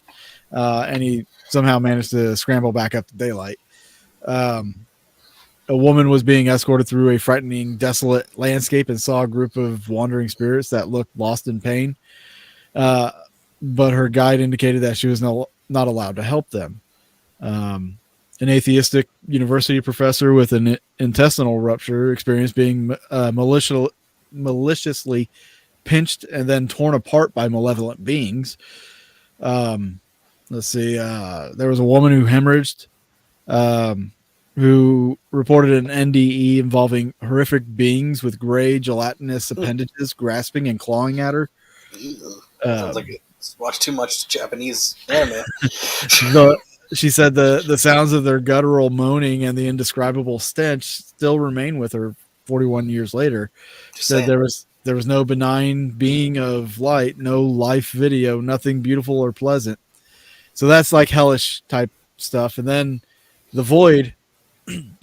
And he somehow managed to scramble back up to daylight. A woman was being escorted through a frightening, desolate landscape and saw a group of wandering spirits that looked lost in pain. But her guide indicated that she was not allowed to help them. An atheistic university professor with an intestinal rupture experienced being maliciously pinched and then torn apart by malevolent beings. Let's see. There was a woman who hemorrhaged, who reported an NDE involving horrific beings with gray gelatinous appendages grasping and clawing at her. Sounds like it's watched too much Japanese anime. She said the sounds of their guttural moaning and the indescribable stench still remain with her 41 years later. She said there was no benign being of light, no life video, nothing beautiful or pleasant. So that's like hellish type stuff. And then the void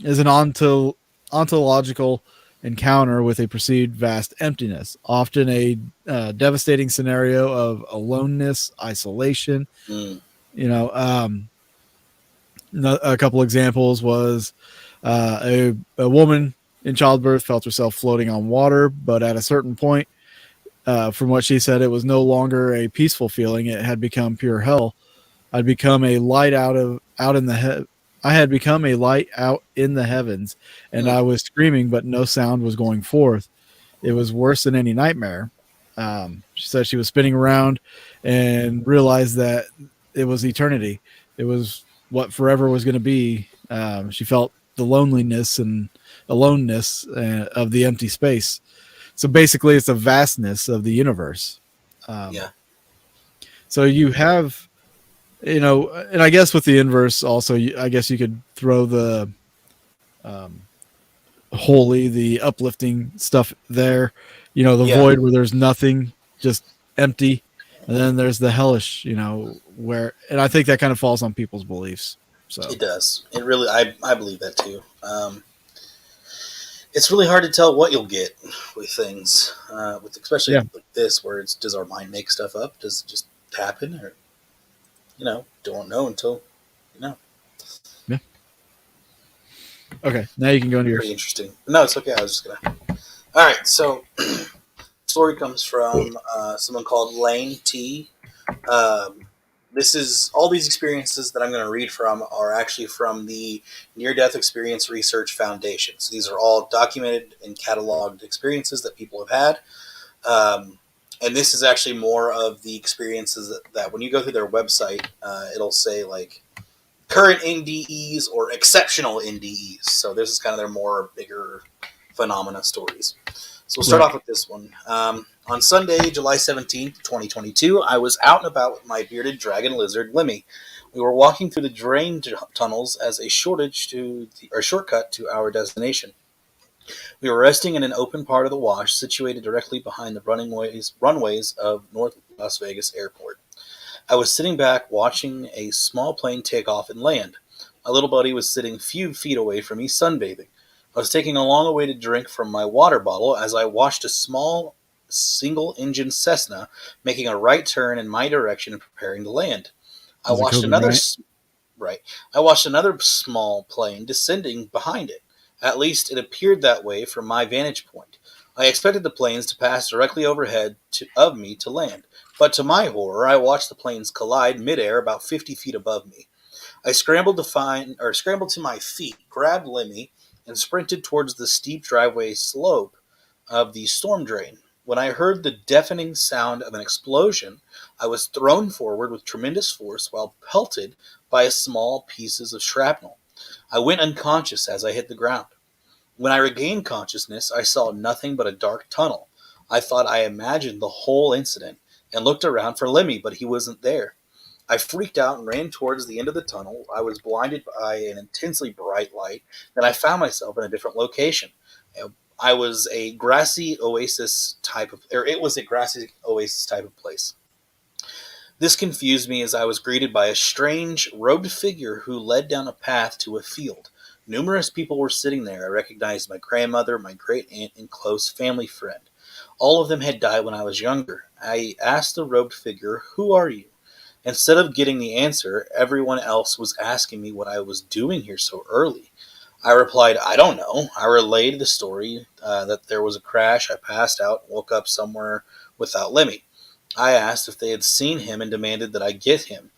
is an ontological encounter with a perceived vast emptiness, often a devastating scenario of aloneness, isolation. A couple examples was a woman in childbirth felt herself floating on water, but at a certain point, from what she said, it was no longer a peaceful feeling. It had become pure hell. I had become a light out in the heavens, and I was screaming, but no sound was going forth. It was worse than any nightmare. She said she was spinning around and realized that it was eternity. It was what forever was going to be. She felt the loneliness and aloneness of the empty space. So basically, it's the vastness of the universe. So you have, and I guess with the inverse also, I guess you could throw the holy, the uplifting stuff there. The void where there's nothing, just empty. And then there's the hellish, and I think that kind of falls on people's beliefs. So it does. It really, I believe that too. It's really hard to tell what you'll get with things, especially like this, where does our mind make stuff up? Does it just happen, or don't know until Yeah. Okay, now you can go into yours. Pretty interesting. No, it's okay. I was just gonna. All right, so story comes from someone called Lane T. This is all these experiences that I'm going to read from are actually from the Near Death Experience Research Foundation. So these are all documented and cataloged experiences that people have had. And this is actually more of the experiences that when you go through their website, it'll say like current NDEs or exceptional NDEs. So this is kind of their more bigger phenomena stories. So we'll start off with this one. On Sunday, July 17th, 2022, I was out and about with my bearded dragon lizard, Lemmy. We were walking through the drain tunnels as a shortcut to our destination. We were resting in an open part of the wash situated directly behind the runways of North Las Vegas Airport. I was sitting back watching a small plane take off and land. My little buddy was sitting a few feet away from me sunbathing. I was taking a long-awaited drink from my water bottle as I watched a small single-engine Cessna making a right turn in my direction and preparing to land. I watched another small plane descending behind it. At least it appeared that way from my vantage point. I expected the planes to pass directly overhead of me to land, but to my horror, I watched the planes collide midair about 50 feet above me. I scrambled to my feet, grabbed Lemmy, and sprinted towards the steep driveway slope of the storm drain. When I heard the deafening sound of an explosion, I was thrown forward with tremendous force while pelted by small pieces of shrapnel. I went unconscious as I hit the ground. When I regained consciousness, I saw nothing but a dark tunnel. I thought I imagined the whole incident and looked around for Lemmy, but he wasn't there. I freaked out and ran towards the end of the tunnel. I was blinded by an intensely bright light. Then I found myself in a different location. It was a grassy oasis type of place. This confused me as I was greeted by a strange, robed figure who led down a path to a field. Numerous people were sitting there. I recognized my grandmother, my great-aunt, and close family friend. All of them had died when I was younger. I asked the robed figure, "Who are you?" Instead of getting the answer, everyone else was asking me what I was doing here so early. I replied, "I don't know." I relayed the story that there was a crash, I passed out, and woke up somewhere without Lemmy. I asked if they had seen him and demanded that I get him.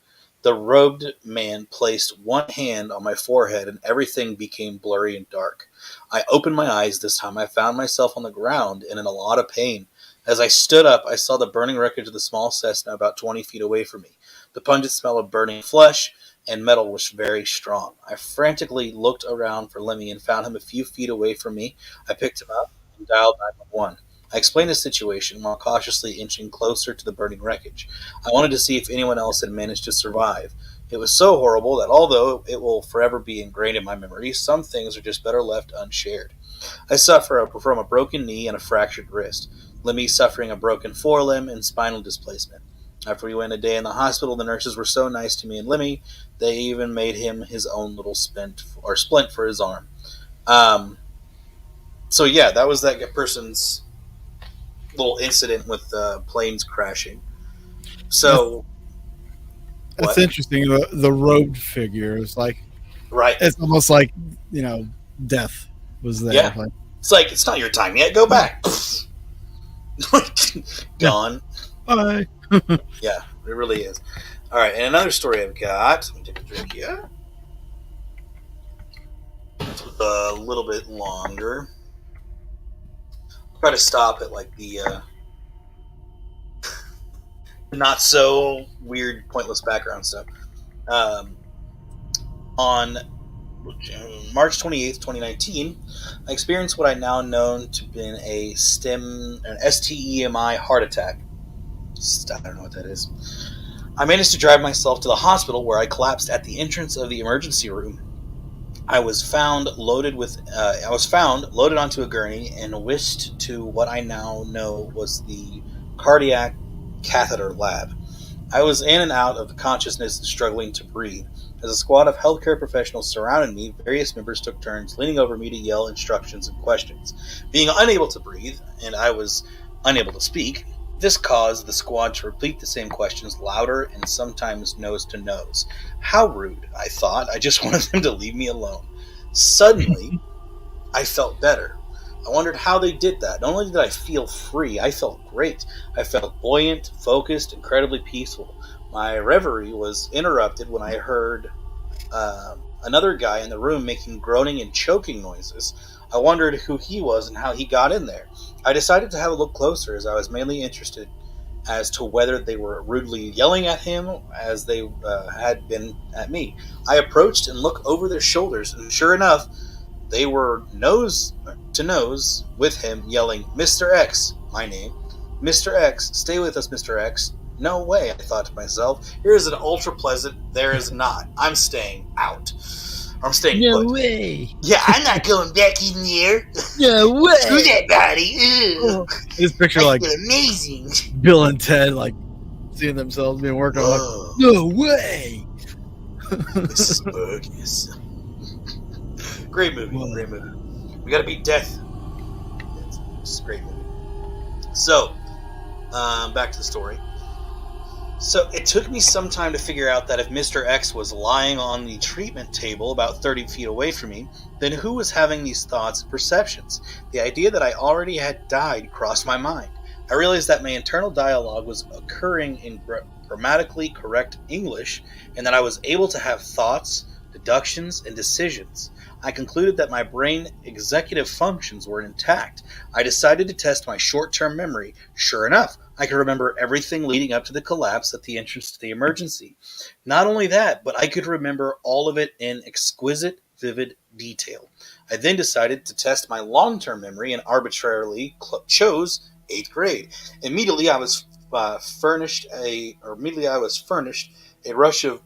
The robed man placed one hand on my forehead and everything became blurry and dark. I opened my eyes. This time I found myself on the ground and in a lot of pain. As I stood up, I saw the burning wreckage of the small Cessna about 20 feet away from me. The pungent smell of burning flesh and metal was very strong. I frantically looked around for Lemmy and found him a few feet away from me. I picked him up and dialed 911. I explained the situation while cautiously inching closer to the burning wreckage. I wanted to see if anyone else had managed to survive. It was so horrible that although it will forever be ingrained in my memory, some things are just better left unshared. I suffer from a broken knee and a fractured wrist. Lemmy suffering a broken forelimb and spinal displacement. After we went a day in the hospital, the nurses were so nice to me and Lemmy, they even made him his own little splint for his arm. So yeah, that was that person's little incident with planes crashing. So that's interesting. The robed figure is like, right? It's almost like death was there. Yeah, it's like it's not your time yet. Go back. Gone. Bye. Yeah, it really is. All right, and another story I've got. Let me take a drink here. It's a little bit longer. I'll try to stop at like the not so weird, pointless background stuff. On March 28th, 2019, I experienced what I now known to be an STEMI heart attack. I don't know what that is. I managed to drive myself to the hospital where I collapsed at the entrance of the emergency room. I was found loaded onto a gurney and whisked to what I now know was the cardiac catheter lab. I was in and out of consciousness and struggling to breathe. As a squad of healthcare professionals surrounded me, various members took turns leaning over me to yell instructions and questions. Being unable to breathe, and I was unable to speak, this caused the squad to repeat the same questions louder and sometimes nose to nose. How rude, I thought. I just wanted them to leave me alone. Suddenly, I felt better. I wondered how they did that. Not only did I feel free, I felt great. I felt buoyant, focused, incredibly peaceful. My reverie was interrupted when I heard another guy in the room making groaning and choking noises. I wondered who he was and how he got in there. I decided to have a look closer, as I was mainly interested as to whether they were rudely yelling at him as they had been at me. I approached and looked over their shoulders, and sure enough, they were nose to nose with him, yelling, "Mr. X," my name. "Mr. X, stay with us, Mr. X." No way, I thought to myself. Here is an ultra pleasant, there is not. I'm staying out. I'm staying No put. way. Yeah, I'm not going back in there. No way. Screw that body. Ew. This picture I like feel amazing. Bill and Ted like seeing themselves being worked on. Whoa. Like, no way. This is bogus. Great movie. Whoa. Great movie. We gotta beat death. It's a great movie. So, back to the story. So, it took me some time to figure out that if Mr. X was lying on the treatment table about 30 feet away from me, then who was having these thoughts and perceptions? The idea that I already had died crossed my mind. I realized that my internal dialogue was occurring in grammatically correct English, and that I was able to have thoughts, deductions, and decisions. I concluded that my brain executive functions were intact. I decided to test my short-term memory. Sure enough, I could remember everything leading up to the collapse at the entrance to the emergency. Not only that, but I could remember all of it in exquisite, vivid detail. I then decided to test my long-term memory and arbitrarily chose 8th grade. Immediately I was furnished a rush of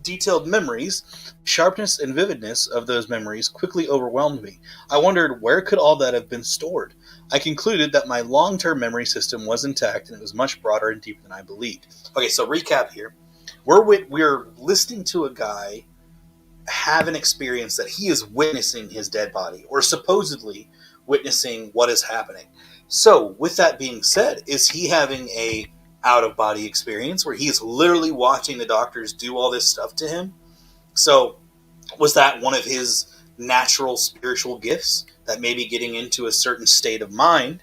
detailed memories. Sharpness and vividness of those memories quickly overwhelmed me. I wondered, where could all that have been stored? I concluded that my long-term memory system was intact, and it was much broader and deeper than I believed. Okay, so recap here. We're listening to a guy have an experience that he is witnessing his dead body, or supposedly witnessing what is happening. So, with that being said, is he having a out-of-body experience where he is literally watching the doctors do all this stuff to him? So, was that one of his natural spiritual gifts, that maybe getting into a certain state of mind,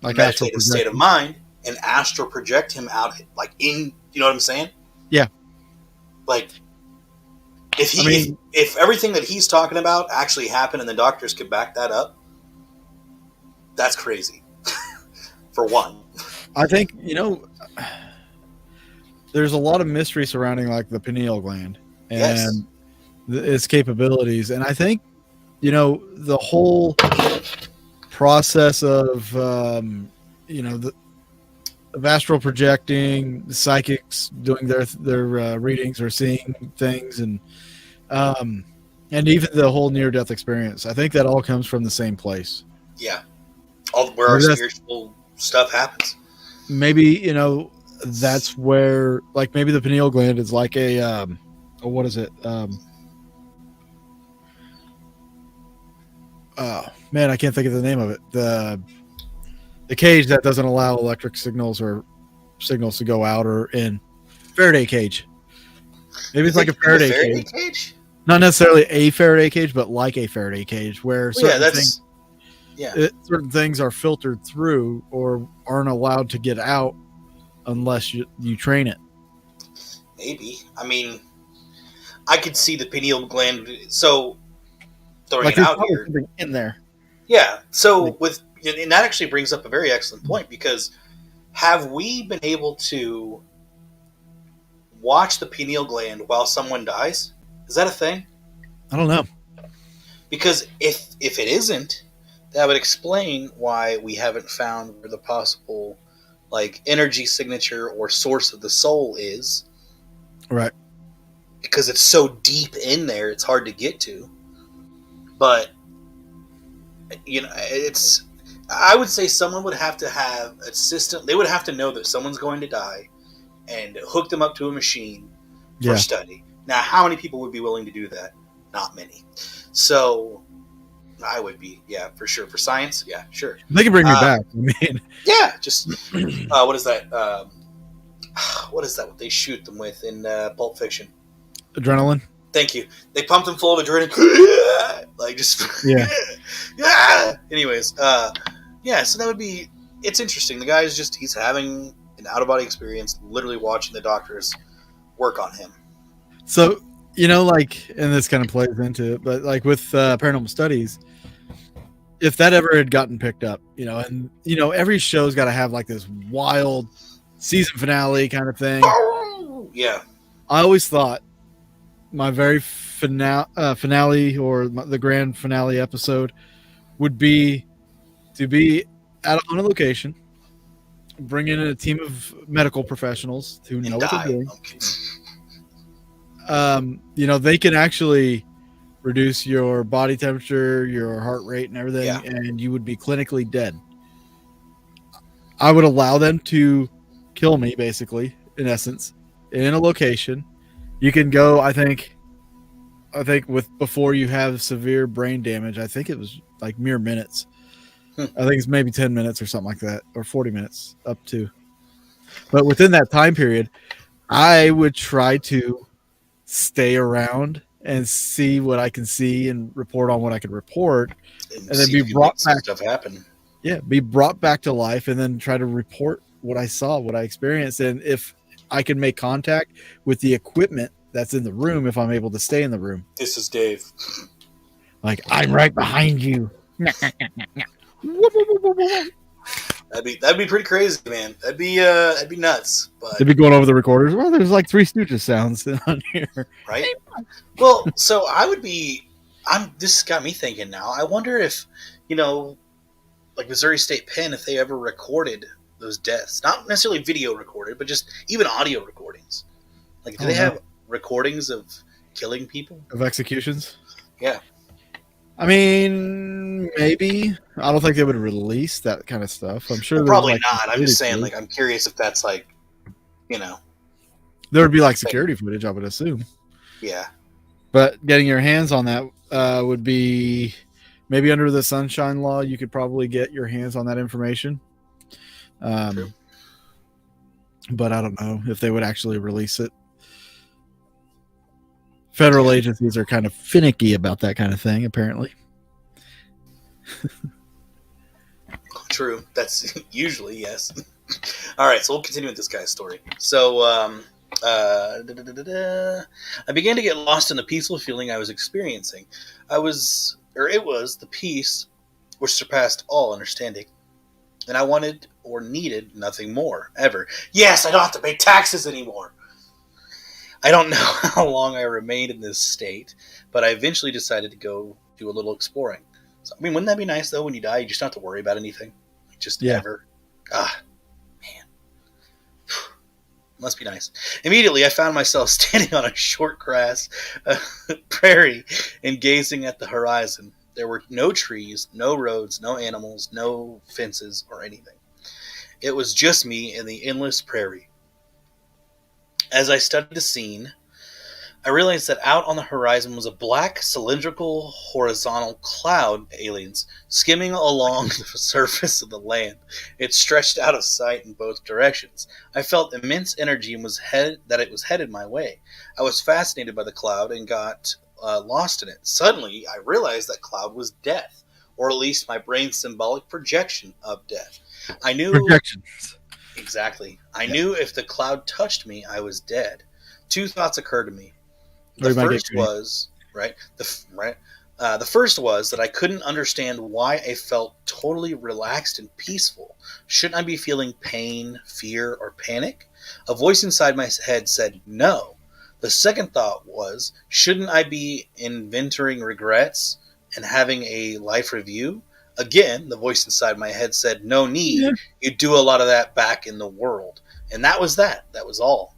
Like meditative state of mind, and astral project him out, like in, you know what I'm saying? Yeah. Like, if everything that he's talking about actually happened and the doctors could back that up, that's crazy. For one. I think, there's a lot of mystery surrounding like the pineal gland and its capabilities. And I think, the whole process of, of astral projecting, the psychics doing their readings or seeing things, and even the whole near-death experience. I think that all comes from the same place. Yeah. Where our spiritual stuff happens. Maybe, that's where, like, maybe the pineal gland is like a what is it? Man, I can't think of the name of it. The cage that doesn't allow electric signals or signals to go out, or in Faraday cage. Maybe it's like a Faraday cage. Not necessarily a Faraday cage, but like a Faraday cage, where certain things are filtered through or aren't allowed to get out unless you train it. Maybe. I mean, I could see the pineal gland. So throwing like it out here in there. Yeah. So and that actually brings up a very excellent point, because have we been able to watch the pineal gland while someone dies? Is that a thing? I don't know. Because if it isn't, that would explain why we haven't found where the possible energy signature or source of the soul is. Right. Because it's so deep in there, it's hard to get to. But I would say someone would have to have a system. They would have to know that someone's going to die and hook them up to a machine for study. Now, how many people would be willing to do that? Not many. So I would be, for sure. For science, sure. They can bring me back. I mean, just what is that? What is that? What they shoot them with in Pulp Fiction? Adrenaline. Thank you. They pump them full of adrenaline, Anyways, so that would be. It's interesting. The guy is he's having an an out-of-body experience, literally watching the doctors work on him. So, like, and this kind of plays into it, but like with paranormal studies, if that ever had gotten picked up, and every show's got to have like this wild season finale kind of thing. Yeah. I always thought my very finale or the grand finale episode would be to be on a location, bring in a team of medical professionals who know what they're doing. They can actually reduce your body temperature, your heart rate, and everything, and you would be clinically dead. I would allow them to kill me, basically, in essence, in a location. You can go, I think before you have severe brain damage, I think it was like mere minutes. I think it's maybe 10 minutes or something like that, or 40 minutes up to. But within that time period, I would try to stay around and see what I can see and report on what I can report, and then be brought back. Stuff happen. Yeah, be brought back to life, and then try to report what I saw, what I experienced, and if I can make contact with the equipment that's in the room, if I'm able to stay in the room. This is Dave. Like, I'm right behind you. That'd be pretty crazy, man. That'd be nuts. But they'd be going over the recorders. Well, there's like Three Stooges sounds on here, right? Well, so this got me thinking now. I wonder if, like Missouri State Pen, if they ever recorded those deaths, not necessarily video recorded, but just even audio recordings. Like, do they have recordings of killing people, of executions? Yeah. I mean, maybe. I don't think they would release that kind of stuff. I'm sure probably not. I'm just saying, like, I'm curious if that's like, there would be like security footage, I would assume. Yeah. But getting your hands on that would be maybe under the Sunshine Law. You could probably get your hands on that information. True. But I don't know if they would actually release it. Federal agencies are kind of finicky about that kind of thing, apparently. True. That's usually, yes. All right, so we'll continue with this guy's story. So, I began to get lost in the peaceful feeling I was experiencing. It was the peace which surpassed all understanding. And I wanted or needed nothing more, ever. Yes, I don't have to pay taxes anymore. I don't know how long I remained in this state, but I eventually decided to go do a little exploring. So, I mean, wouldn't that be nice, though, when you die? You just don't have to worry about anything. Ever. Man. Must be nice. Immediately, I found myself standing on a short grass prairie and gazing at the horizon. There were no trees, no roads, no animals, no fences or anything. It was just me and the endless prairie. As I studied the scene, I realized that out on the horizon was a black, cylindrical, horizontal cloud, aliens, skimming along the surface of the land. It stretched out of sight in both directions. I felt immense energy and that it was headed my way. I was fascinated by the cloud and got lost in it. Suddenly, I realized that cloud was death, or at least my brain's symbolic projection of death. I knew... Projections. Exactly. I knew if the cloud touched me, I was dead. Two thoughts occurred to me. The first was that I couldn't understand why I felt totally relaxed and peaceful. Shouldn't I be feeling pain, fear, or panic? A voice inside my head said no. The second thought was, shouldn't I be inventorying regrets and having a life review? Again, the voice inside my head said, no need. Yeah. You do a lot of that back in the world. And that was that. That was all.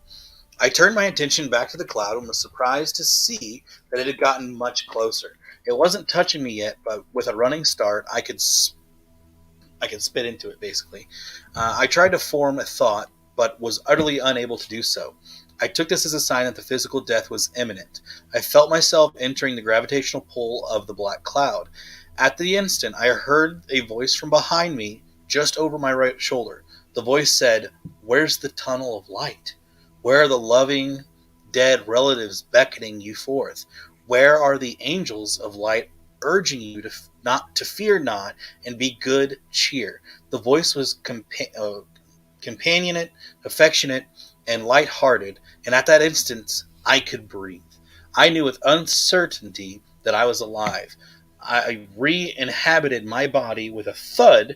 I turned my attention back to the cloud and was surprised to see that it had gotten much closer. It wasn't touching me yet, but with a running start, I could spit into it, basically. I tried to form a thought, but was utterly unable to do so. I took this as a sign that the physical death was imminent. I felt myself entering the gravitational pull of the black cloud. At the instant, I heard a voice from behind me, just over my right shoulder. The voice said, "Where's the tunnel of light? Where are the loving, dead relatives beckoning you forth? Where are the angels of light urging you to fear not and be good cheer?" The voice was companionate, affectionate, and light-hearted, and at that instant, I could breathe. I knew with uncertainty that I was alive. I re-inhabited my body with a thud,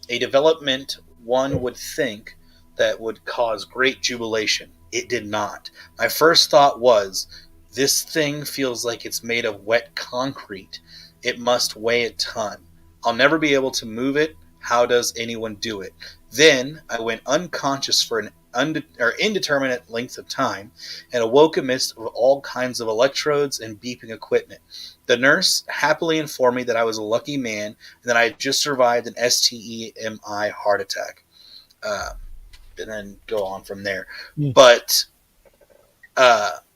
a development one would think that would cause great jubilation. It did not. My first thought was, this thing feels like it's made of wet concrete. It must weigh a ton. I'll never be able to move it. How does anyone do it? Then I went unconscious for an indeterminate length of time and awoke amidst of all kinds of electrodes and beeping equipment. The nurse happily informed me that I was a lucky man and that I had just survived an STEMI heart attack. And then go on from there. But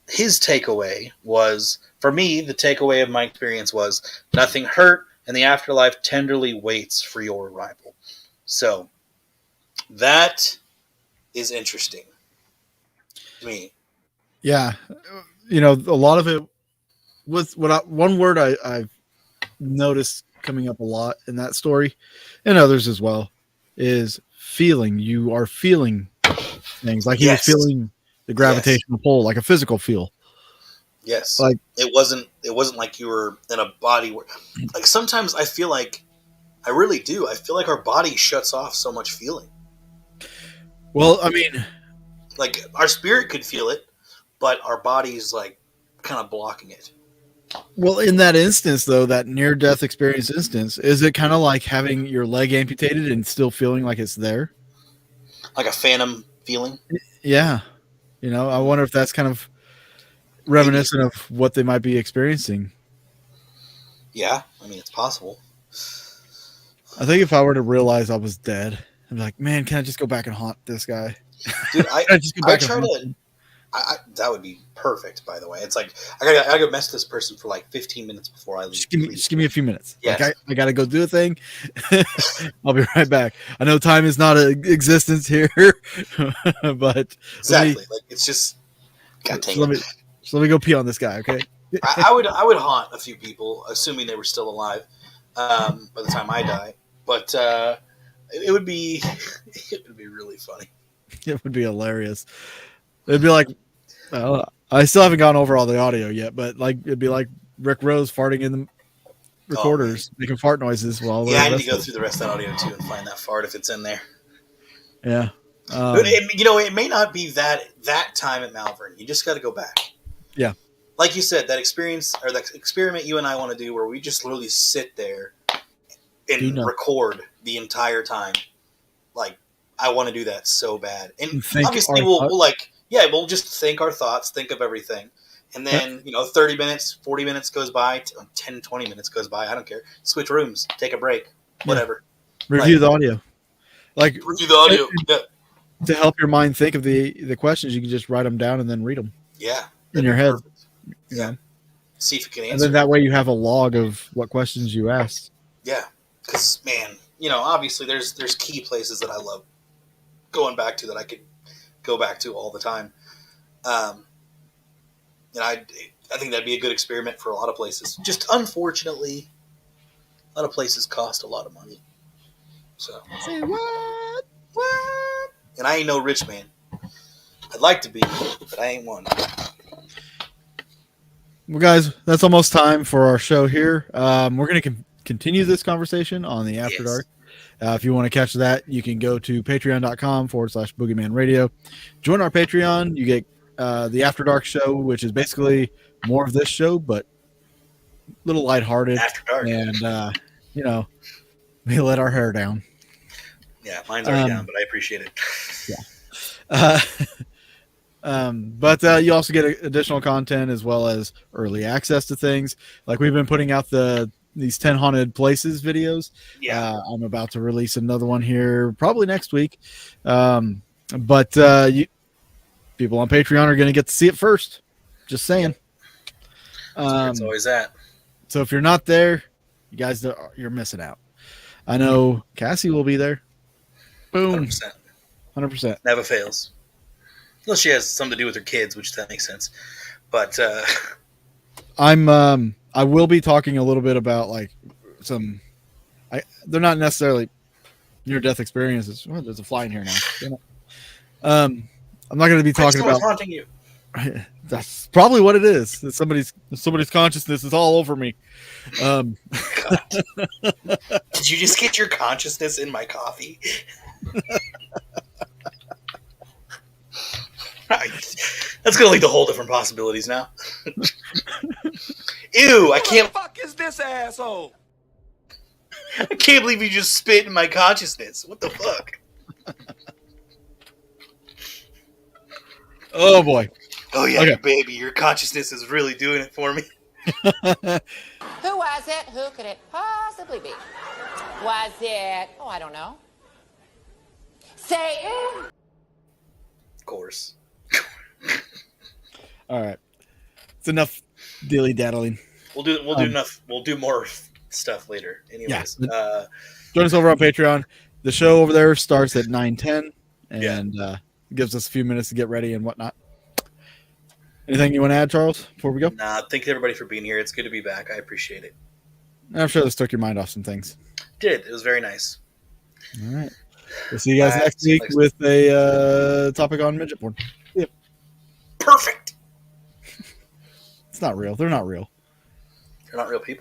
his takeaway was, for me, the takeaway of my experience was nothing hurt, and the afterlife tenderly waits for your arrival. So that is interesting to me. Yeah, you know, a lot of it was one word I've noticed coming up a lot in that story, and others as well, is feeling. You are feeling things like he was feeling the gravitational pull, like a physical feel. Yes, like it wasn't like you were in a body where, like, sometimes I feel like, I really do. I feel like our body shuts off so much feeling. Well, I mean, like our spirit could feel it, but our body's like kind of blocking it. Well, in that instance, though, that near-death experience instance, is it kind of like having your leg amputated and still feeling like it's there? Like a phantom feeling? Yeah. You know, I wonder if that's kind of reminiscent of what they might be experiencing. Yeah, I mean, it's possible. I think if I were to realize I was dead, I'd be like, man, can I just go back and haunt this guy? Dude, I try to... that would be perfect, by the way. It's like, I gotta mess this person for like 15 minutes before I leave. Just give me a few minutes. Yes. Like I gotta go do a thing. I'll be right back. I know time is not an existence here, but exactly. It's just, God dang it. Let me go pee on this guy, okay? I would haunt a few people, assuming they were still alive by the time I die. But it would be really funny. It would be hilarious. It'd be like, I still haven't gone over all the audio yet, but like it'd be like Rick Rose farting in the recorders, making fart noises while. Yeah, I need to go through the rest of that audio too and find that fart if it's in there. Yeah, it may not be that time at Malvern. You just got to go back. Yeah, like you said, that experience or that experiment you and I want to do, where we just literally sit there and record the entire time. Like, I want to do that so bad, and obviously we'll just think our thoughts, think of everything. And then, 30 minutes, 40 minutes goes by, 10, 20 minutes goes by. I don't care. Switch rooms, take a break, whatever. Review the audio. Review the audio. To help your mind think of the questions, you can just write them down and then read them. Yeah. In your head. Perfect. Yeah. See if you can answer. And then that way you have a log of what questions you asked. Yeah. Because, man, obviously there's key places that I love going back to that I could go back to all the time. And I think that'd be a good experiment for a lot of places. Just unfortunately, a lot of places cost a lot of money. So say what? And I ain't no rich man. I'd like to be, but I ain't one. Well, guys, that's almost time for our show here. We're going to continue this conversation on the After Dark. If you want to catch that, you can go to patreon.com/Boogeyman Radio. Join our Patreon. You get the After Dark show, which is basically more of this show, but a little lighthearted. After Dark. And, we let our hair down. Yeah, mine's already down, but I appreciate it. Yeah. But you also get additional content as well as early access to things. Like we've been putting out these 10 haunted places videos. Yeah. I'm about to release another one here probably next week. But people on Patreon are going to get to see it first. Just saying. It's always at. So if you're not there, you guys, you're missing out. I know Cassie will be there. Boom. 100%. Never fails. Unless she has something to do with her kids, which that makes sense. But I will be talking a little bit about like they're not necessarily near-death experiences. Oh, there's a fly in here now. Damn it. I'm not going to be talking about. Haunting you. That's probably what it is. That somebody's consciousness is all over me. God. Did you just get your consciousness in my coffee? That's gonna lead to whole different possibilities now. Ew! I can't. What the fuck is this asshole? I can't believe you just spit in my consciousness. What the fuck? Oh boy. Oh yeah, Okay. baby, your consciousness is really doing it for me. Who was it? Who could it possibly be? Was it? Oh, I don't know. Say it. Of course. All right. It's enough dilly daddling. We'll do enough. We'll do more stuff later. Anyways, Join us over on Patreon. The show over there starts at 9:10 and gives us a few minutes to get ready and whatnot. Anything you want to add, Charles, before we go? Nah, thank everybody for being here. It's good to be back. I appreciate it. I'm sure this took your mind off some things. It was very nice. All right. We'll see you guys next week with a topic on midget porn. Yep. Perfect. It's not real. They're not real. They're not real people?